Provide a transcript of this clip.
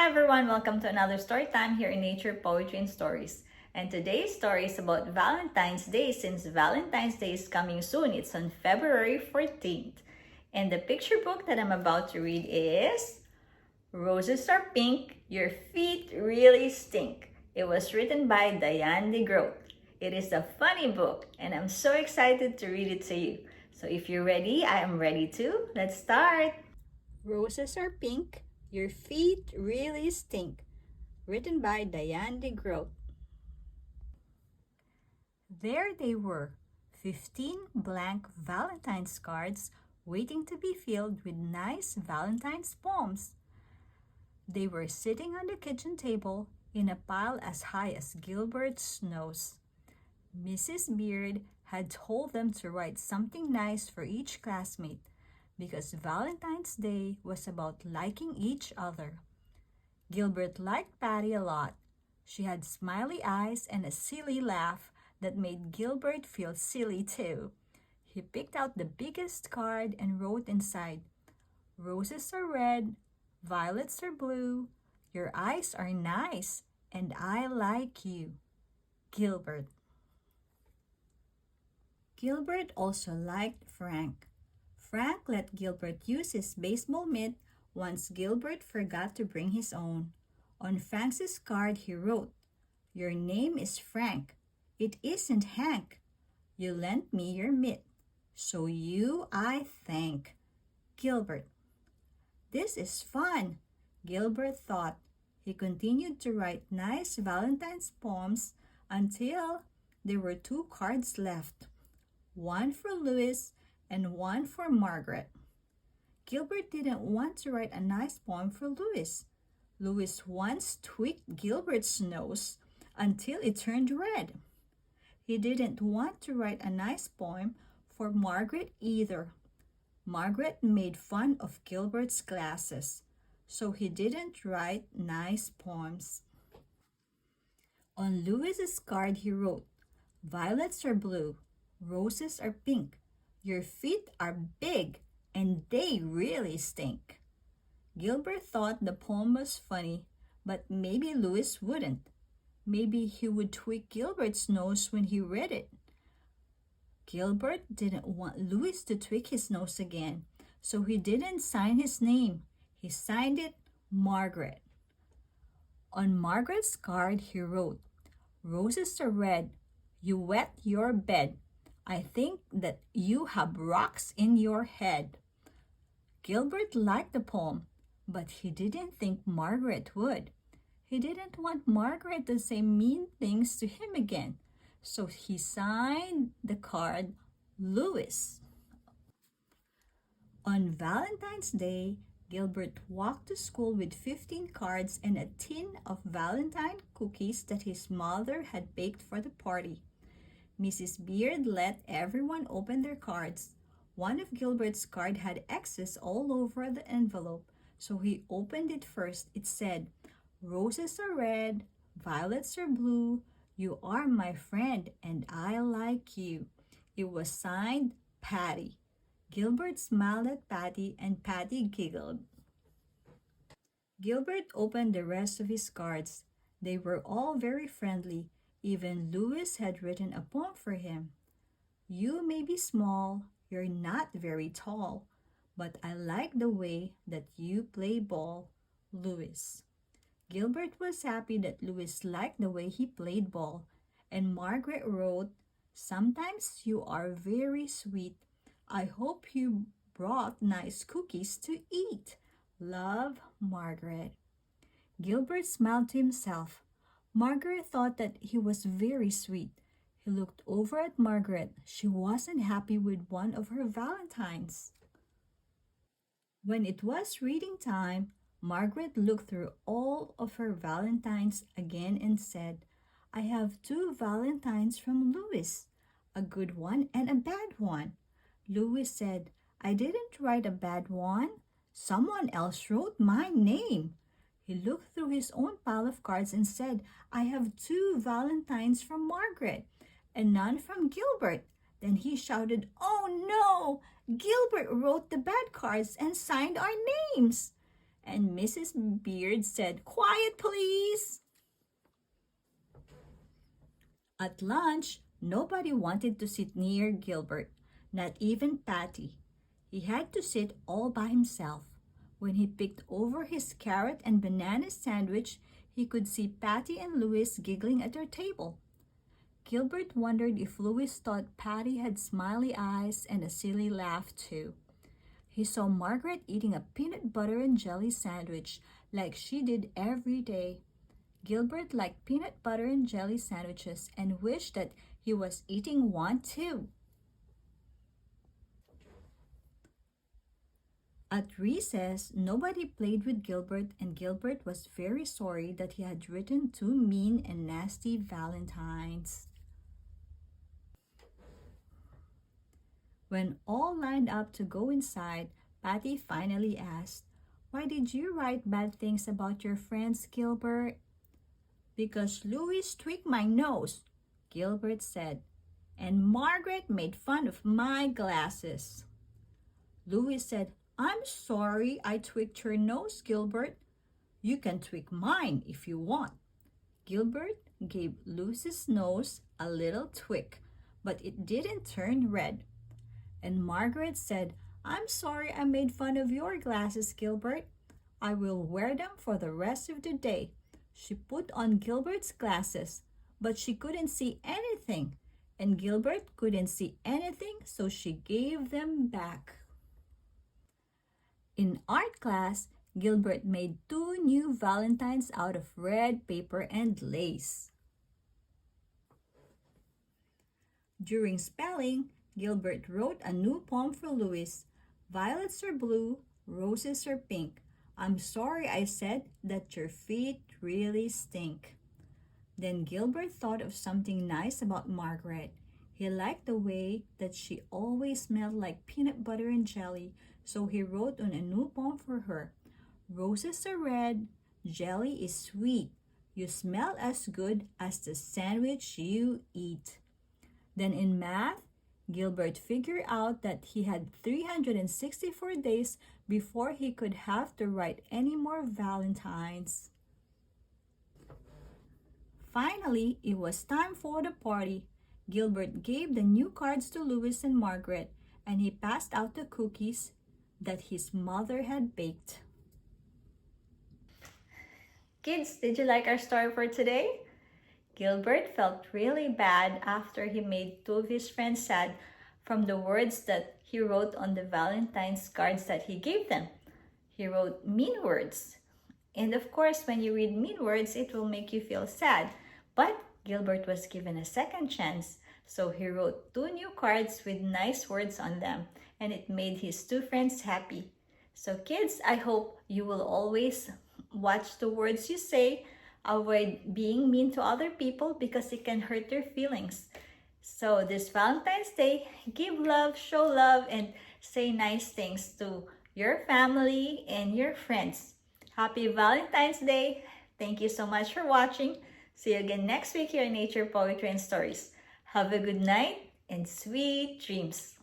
everyone, welcome to another story time here in Nature, Poetry, and Stories. And today's story is about Valentine's Day since Valentine's Day is coming soon. It's on February 14th. And the picture book that I'm about to read is Roses Are Pink, Your Feet Really Stink. It was written by Diane De Great. It is a funny book and I'm so excited to read it to you. So if you're ready, I am ready too. Let's start. Roses are pink, your feet really stink. Written by Diane De Great. There they were, 15 blank Valentine's cards waiting to be filled with nice Valentine's poems. They were sitting on the kitchen table in a pile as high as Gilbert's nose. Mrs. Beard had told them to write something nice for each classmate because Valentine's Day was about liking each other. Gilbert liked Patty a lot. She had smiley eyes and a silly laugh that made Gilbert feel silly too. He picked out the biggest card and wrote inside, "Roses are red, violets are blue, your eyes are nice, and I like you. Gilbert." Gilbert also liked Frank. Frank let Gilbert use his baseball mitt once Gilbert forgot to bring his own. On Frank's card he wrote, "Your name is Frank. It isn't Hank. You lent me your mitt, so you I thank. Gilbert." This is fun, Gilbert thought. He continued to write nice Valentine's poems until there were 2 cards left, one for Louis and one for Margaret. Gilbert didn't want to write a nice poem for Louis. Louis once tweaked Gilbert's nose until it turned red. He didn't want to write a nice poem for Margaret either. Margaret made fun of Gilbert's glasses, so he didn't write nice poems. On Louis's card he wrote, "Violets are blue, roses are pink, your feet are big, and they really stink." Gilbert thought the poem was funny, but maybe Louis wouldn't. Maybe he would tweak Gilbert's nose when he read it. Gilbert didn't want Louis to tweak his nose again, so he didn't sign his name. He signed it Margaret. On Margaret's card he wrote, "Roses are red, you wet your bed. I think that you have rocks in your head." Gilbert liked the poem, but he didn't think Margaret would. He didn't want Margaret to say mean things to him again, so he signed the card Louis. On Valentine's Day, Gilbert walked to school with 15 cards and a tin of Valentine cookies that his mother had baked for the party. Mrs. Beard let everyone open their cards. One of Gilbert's cards had X's all over the envelope, so he opened it first. It said, "Roses are red, violets are blue, you are my friend and I like you." It was signed Patty. Gilbert smiled at Patty and Patty giggled. Gilbert opened the rest of his cards. They were all very friendly. Even Louis had written a poem for him. "You may be small, you're not very tall, but I like the way that you play ball, Louis." Gilbert was happy that Louis liked the way he played ball, and Margaret wrote, "Sometimes you are very sweet. I hope you brought nice cookies to eat. Love, Margaret." Gilbert smiled to himself. Margaret thought that he was very sweet. He looked over at Margaret. She wasn't happy with one of her Valentines. When it was reading time, Margaret looked through all of her Valentines again and said, "I have 2 Valentines from Louis, a good one and a bad one." Louis said, "I didn't write a bad one. Someone else wrote my name." He looked through his own pile of cards and said, "I have 2 Valentines from Margaret and none from Gilbert." Then he shouted, "Oh no! Gilbert wrote the bad cards and signed our names." and Mrs. Beard said, "Quiet, please." At lunch, nobody wanted to sit near Gilbert, not even Patty. He had to sit all by himself. When he picked over his carrot and banana sandwich, he could see Patty and Louis giggling at their table. Gilbert wondered if Louis thought Patty had smiley eyes and a silly laugh too. He saw Margaret eating a peanut butter and jelly sandwich like she did every day. Gilbert liked peanut butter and jelly sandwiches and wished that he was eating one too. At recess, nobody played with Gilbert, and Gilbert was very sorry that he had written two mean and nasty Valentines. When all lined up to go inside, Patty finally asked, "Why did you write bad things about your friends, Gilbert?" "Because Louis tweaked my nose," Gilbert said, "and Margaret made fun of my glasses." Louis said, "I'm sorry I tweaked your nose, Gilbert. You can tweak mine if you want." Gilbert gave Louis's nose a little tweak, but it didn't turn red. And Margaret said, "I'm sorry I made fun of your glasses, Gilbert. I will wear them for the rest of the day." She put on Gilbert's glasses, but she couldn't see anything, and Gilbert couldn't see anything, so she gave them back. In art class, Gilbert made two new Valentines out of red paper and lace. During spelling, Gilbert wrote a new poem for Louis. "Violets are blue, roses are pink. I'm sorry I said that your feet really stink." Then Gilbert thought of something nice about Margaret. He liked the way that she always smelled like peanut butter and jelly, so he wrote on a new poem for her. "Roses are red, jelly is sweet. You smell as good as the sandwich you eat." Then in math, Gilbert figured out that he had 364 days before he could have to write any more Valentines. Finally, it was time for the party. Gilbert gave the new cards to Louis and Margaret, and he passed out the cookies that his mother had baked. Kids, did you like our story for today? Gilbert felt really bad after he made two of his friends sad from the words that he wrote on the Valentine's cards that he gave them. He wrote mean words. And of course, when you read mean words, it will make you feel sad. But Gilbert was given a second chance, so he wrote two new cards with nice words on them, and it made his two friends happy. So kids, I hope you will always watch the words you say. Avoid being mean to other people because it can hurt their feelings. So this Valentine's Day, give love, show love, and say nice things to your family and your friends. Happy Valentine's Day. Thank you so much for watching. See you again next week here in Nature, Poetry, and Stories. Have a good night and sweet dreams.